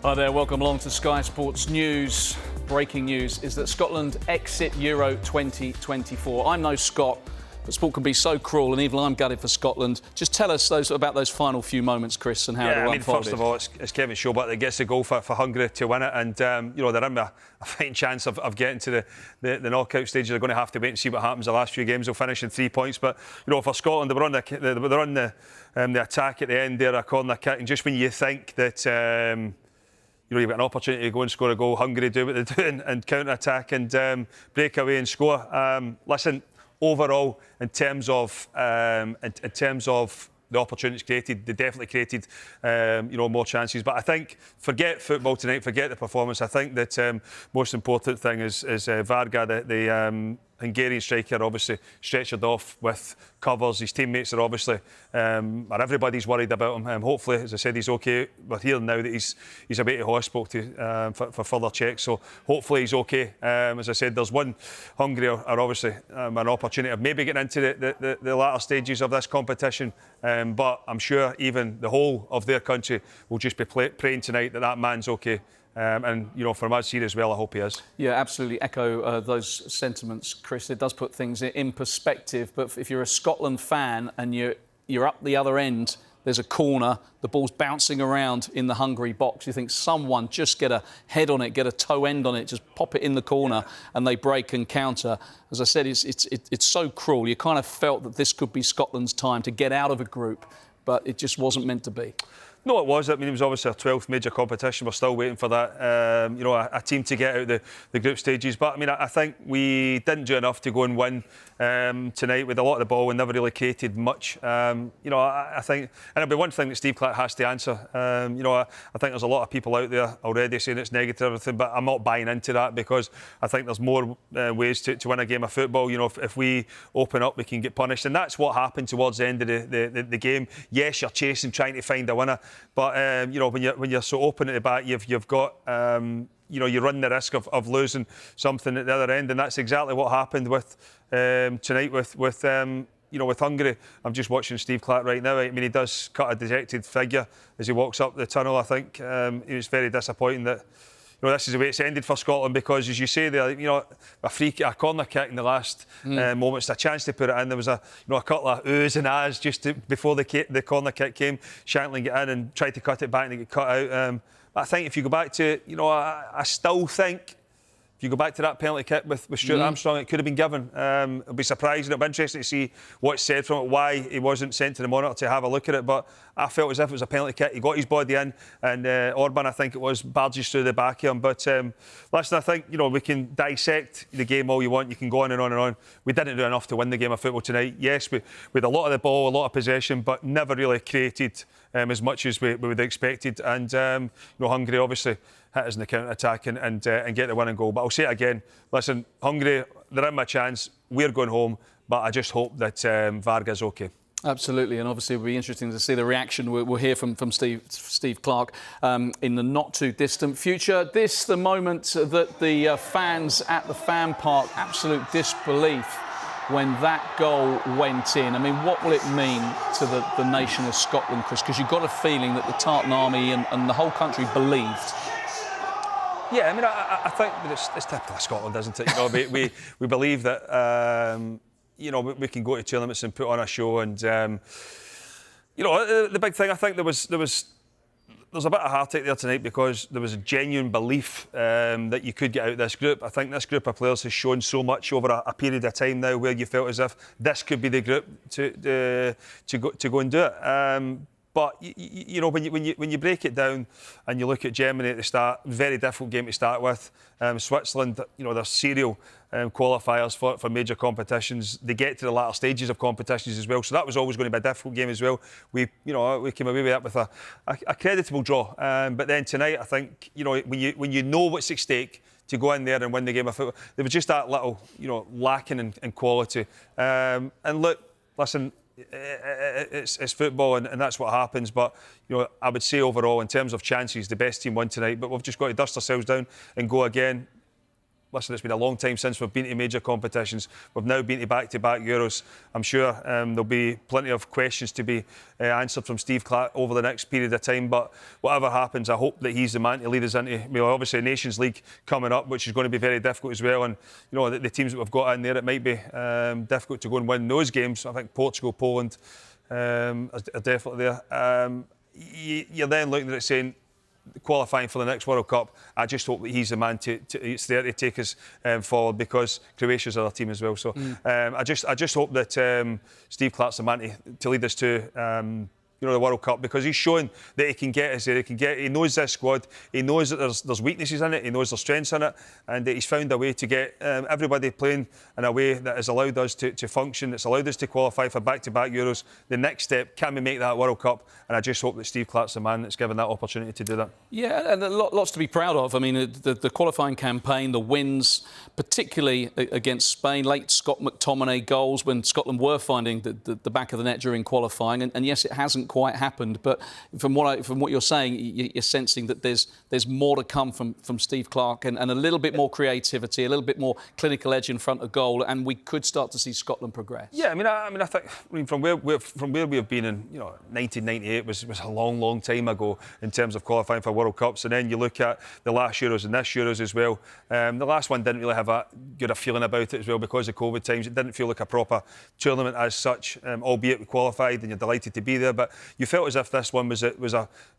Hi there, welcome along to Sky Sports News. Breaking news is that Scotland exit Euro 2024. I'm no Scot, but sport can be so cruel, and even I'm gutted for Scotland. Just tell us about those final few moments, Kris, and how it all unfolded. First of all, it's Kevin Schobert that gets the goal for Hungary to win it, and they're in a fighting chance of getting to the knockout stage. They're going to have to wait and see what happens. The last few games will finish in 3 points, but for Scotland, they were on the attack at the end there, a corner kick, and just when you think that you've got an opportunity to go and score a goal, Hungary do what they do and counter-attack and break away and score. Overall, in terms of the opportunities created, they definitely created more chances. But I think, forget football tonight, forget the performance. I think that most important thing is Varga, the Hungarian striker, obviously stretchered off with covers. His teammates are obviously, everybody's worried about him. Hopefully, as I said, he's okay. We're hearing now that he's away to hospital for further checks. So hopefully he's okay. As I said, there's one Hungary are obviously an opportunity of maybe getting into the latter stages of this competition. But I'm sure even the whole of their country will just be praying tonight that man's okay. And from us here as well, I hope he is. Yeah, absolutely echo those sentiments, Kris. It does put things in perspective. But if you're a Scotland fan and you're up the other end, there's a corner, the ball's bouncing around in the Hungary box. You think someone just get a head on it, get a toe end on it, just pop it in the corner, and they break and counter. As I said, it's so cruel. You kind of felt that this could be Scotland's time to get out of a group, but it just wasn't meant to be. No, it was. I mean, it was obviously our 12th major competition. We're still waiting for that, a team to get out the group stages. But, I mean, I think we didn't do enough to go and win tonight with a lot of the ball and never really created much. I think, and it'll be one thing that Steve Clarke has to answer. I think there's a lot of people out there already saying it's negative and everything, but I'm not buying into that because I think there's more ways to win a game of football. If we open up, we can get punished. And that's what happened towards the end of the game. Yes, you're chasing, trying to find a winner. But when you're so open at the back, you've got you run the risk of losing something at the other end, and that's exactly what happened with tonight with Hungary. I'm just watching Steve Clarke right now. I mean, he does cut a dejected figure as he walks up the tunnel. I think it was very disappointing that this is the way it's ended for Scotland because, as you say there, a corner kick in the last moments, a chance to put it in. There was a couple of oohs and ahs just before the corner kick came. Shankland got in and tried to cut it back and it got cut out. I think if you go back to, I still think, if you go back to that penalty kick with Stuart Armstrong, it could have been given. It'll be surprising. It'll be interesting to see what's said from it, why he wasn't sent to the monitor to have a look at it. But I felt as if it was a penalty kick. He got his body in, and Orban, I think it was, barges through the back of him. But listen, I think we can dissect the game all you want. You can go on and on and on. We didn't do enough to win the game of football tonight. Yes, we had a lot of the ball, a lot of possession, but never really created as much as we would have expected. And Hungary obviously hit us in the counter-attack and get the winning goal. But I'll say it again. Listen, Hungary, they're in my chance. We're going home. But I just hope that Varga's OK. Absolutely, and obviously it'll be interesting to see the reaction. We'll hear from Steve Clarke in the not-too-distant future. The moment that the fans at the fan park, absolute disbelief when that goal went in. I mean, what will it mean to the nation of Scotland, Kris? Because you've got a feeling that the Tartan Army and the whole country believed. Yeah, I mean, I think that it's typical of Scotland, isn't it? We believe that we can go to tournaments and put on a show, and the big thing, I think there's a bit of heartache there tonight because there was a genuine belief that you could get out of this group. I think this group of players has shown so much over a period of time now where you felt as if this could be the group to go and do it. But when you break it down and you look at Germany at the start, very difficult game to start with. Switzerland, they're serial qualifiers for major competitions. They get to the latter stages of competitions as well, so that was always going to be a difficult game as well. We came away with that with a creditable draw. But then tonight, I think when you know what's at stake, to go in there and win the game of football, there was just that little lacking in quality. And look, listen. It's football and that's what happens, but I would say overall in terms of chances the best team won tonight, but we've just got to dust ourselves down and go again. listen, it's been a long time since we've been to major competitions. We've now been to back-to-back Euros. I'm sure there'll be plenty of questions to be answered from Steve Clarke over the next period of time. But whatever happens, I hope that he's the man to lead us into, obviously a Nations League coming up, which is going to be very difficult as well. And the teams that we've got in there, it might be difficult to go and win those games. I think Portugal, Poland are definitely there. You're then looking at it saying, qualifying for the next World Cup, I just hope that he's the man it's there to take us forward, because Croatia's our team as well. So I just hope that Steve Clarke's the man to lead us to the World Cup, because he's shown that he can get us there. He knows this squad. He knows that there's weaknesses in it. He knows there's strengths in it, and he's found a way to get everybody playing in a way that has allowed us to function. It's allowed us to qualify for back-to-back Euros. The next step, can we make that World Cup? And I just hope that Steve Clarke's the man that's given that opportunity to do that. Yeah, and lots to be proud of. I mean, the qualifying campaign, the wins, particularly against Spain, late Scott McTominay goals when Scotland were finding the back of the net during qualifying. And yes, it hasn't quite happened, but from what you're saying, you're sensing that there's more to come from Steve Clarke, and a little bit more creativity, a little bit more clinical edge in front of goal, and we could start to see Scotland progress. Yeah, I think from where we've been in 1998 was a long time ago in terms of qualifying for World Cups, and then you look at the last Euros and this Euros as well. The last one didn't really have a good feeling about it as well because of COVID times. It didn't feel like a proper tournament as such, albeit we qualified and you're delighted to be there. But you felt as if this one was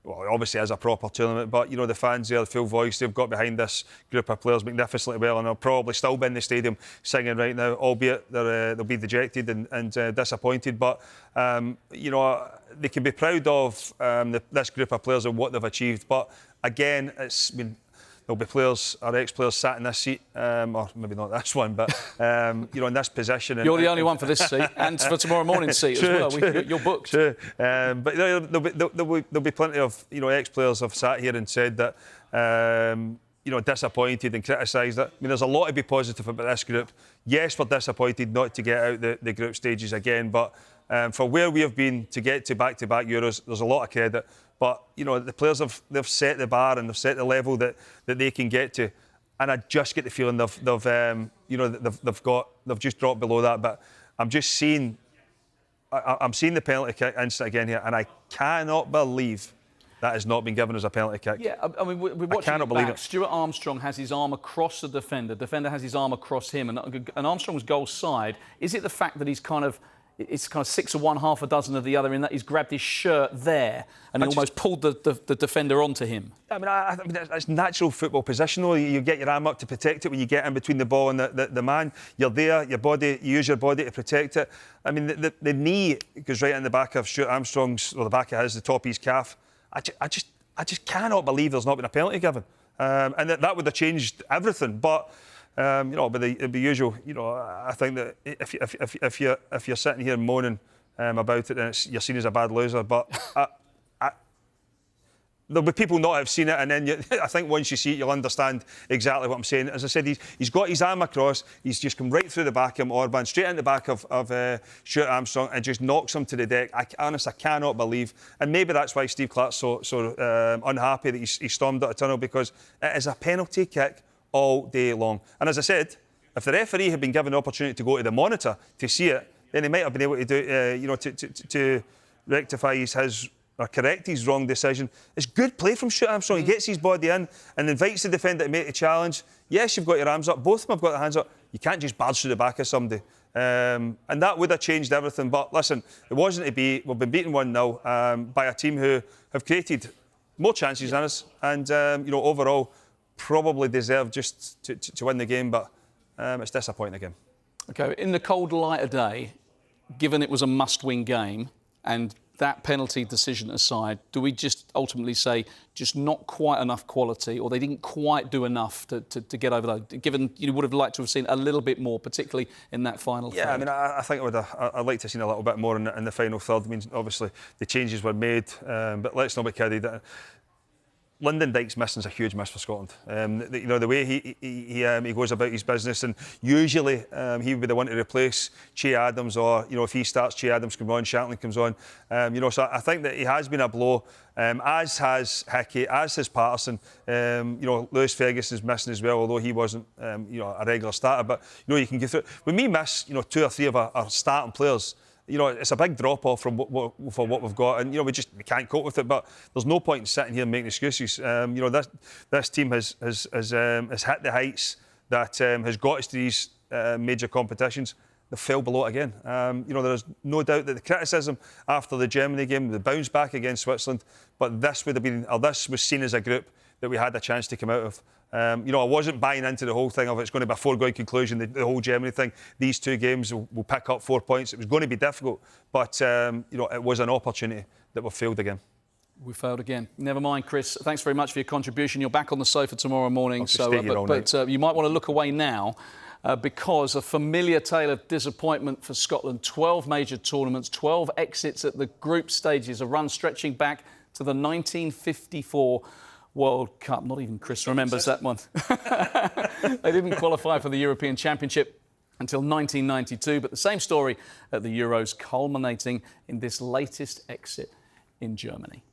obviously as a proper tournament. But the fans there, the full voice, they've got behind this group of players magnificently well, and they'll probably still be in the stadium singing right now, albeit they'll be dejected and disappointed. But they can be proud of this group of players and what they've achieved. But again, there'll be players or ex-players sat in this seat, or maybe not this one, but in this position. You're the only one for this seat, and for tomorrow morning's seat as well. You're booked. True. But there'll be plenty of ex-players have sat here and said that disappointed and criticised it. There's a lot to be positive about this group. Yes, we're disappointed not to get out the group stages again, but for where we have been to get to back-to-back Euros, there's a lot of credit. But the players they've set the bar and they've set the level that they can get to, and I just get the feeling they've just dropped below that. But I'm just seeing the penalty kick incident again here, and I cannot believe that has not been given as a penalty kick. Yeah, I mean, we're watching. I cannot believe it. Stuart Armstrong has his arm across the defender. Defender has his arm across him, and Armstrong's goal side. Is it the fact that it's kind of 6 of one, half a dozen of the other, in that he's grabbed his shirt there and he almost pulled the defender onto him? I mean, that's natural football position, though. You get your arm up to protect it when you get in between the ball and the man. You're there, you use your body to protect it. I mean, the knee goes right in the back of Stuart Armstrong's, or the back of the top of his calf. I just cannot believe there's not been a penalty given. And that would have changed everything. But but the usual. I think that if you're sitting here moaning about it, then you're seen as a bad loser. But there'll be people not have seen it, and then I think once you see it, you'll understand exactly what I'm saying. As I said, he's got his arm across. He's just come right through the back of Orban, straight into the back of Stuart Armstrong, and just knocks him to the deck. I cannot believe, and maybe that's why Steve Clarke's so unhappy that he stormed out of tunnel, because it is a penalty kick all day long. And as I said, if the referee had been given the opportunity to go to the monitor to see it, then he might have been able to do, to rectify his or correct his wrong decision. It's good play from Stuart Armstrong. He gets his body in and invites the defender to make a challenge. Yes, you've got your arms up. Both of them have got their hands up. You can't just barge through the back of somebody. And that would have changed everything. But listen, it wasn't to be. We've been beaten 1-0 by a team who have created more chances than us, and overall probably deserved just to win the game, but it's disappointing again. OK, in the cold light of day, given it was a must-win game, and that penalty decision aside, do we just ultimately say just not quite enough quality, or they didn't quite do enough to get over that, given you would have liked to have seen a little bit more, particularly in that final third? Yeah, I mean, I think I'd like to have seen a little bit more in the final third. I mean, obviously, the changes were made, but let's not be kidded. Lyndon Dykes missing is a huge miss for Scotland. You know, the way he goes about his business, and usually he would be the one to replace Che Adams, or you know, if he starts, Che Adams comes on, Shatteling comes on. You know, so I think that he has been a blow, as has Hickey, as has Patterson. You know, Lewis Ferguson's missing as well, although he wasn't you know, a regular starter. But you know, you can get through. When we miss, you know, 2 or 3 of our starting players, you know, it's a big drop-off from what we've got, and you know, we can't cope with it. But there's no point in sitting here and making excuses. You know, this team has hit the heights that has got us to these major competitions. They fell below it again. You know, there's no doubt that the criticism after the Germany game, the bounce back against Switzerland, but this would have been, or this was seen as a group that we had a chance to come out of. You know, I wasn't buying into the whole thing of it's going to be a foregone conclusion, the whole Germany thing. These 2 games will pick up 4 points. It was going to be difficult, but you know, it was an opportunity that we failed again. We failed again. Never mind, Kris. Thanks very much for your contribution. You're back on the sofa tomorrow morning, but you might want to look away now. Because a familiar tale of disappointment for Scotland. 12 major tournaments, 12 exits at the group stages, a run stretching back to the 1954 World Cup. Not even Kris remembers that one. They didn't qualify for the European Championship until 1992, but the same story at the Euros, culminating in this latest exit in Germany.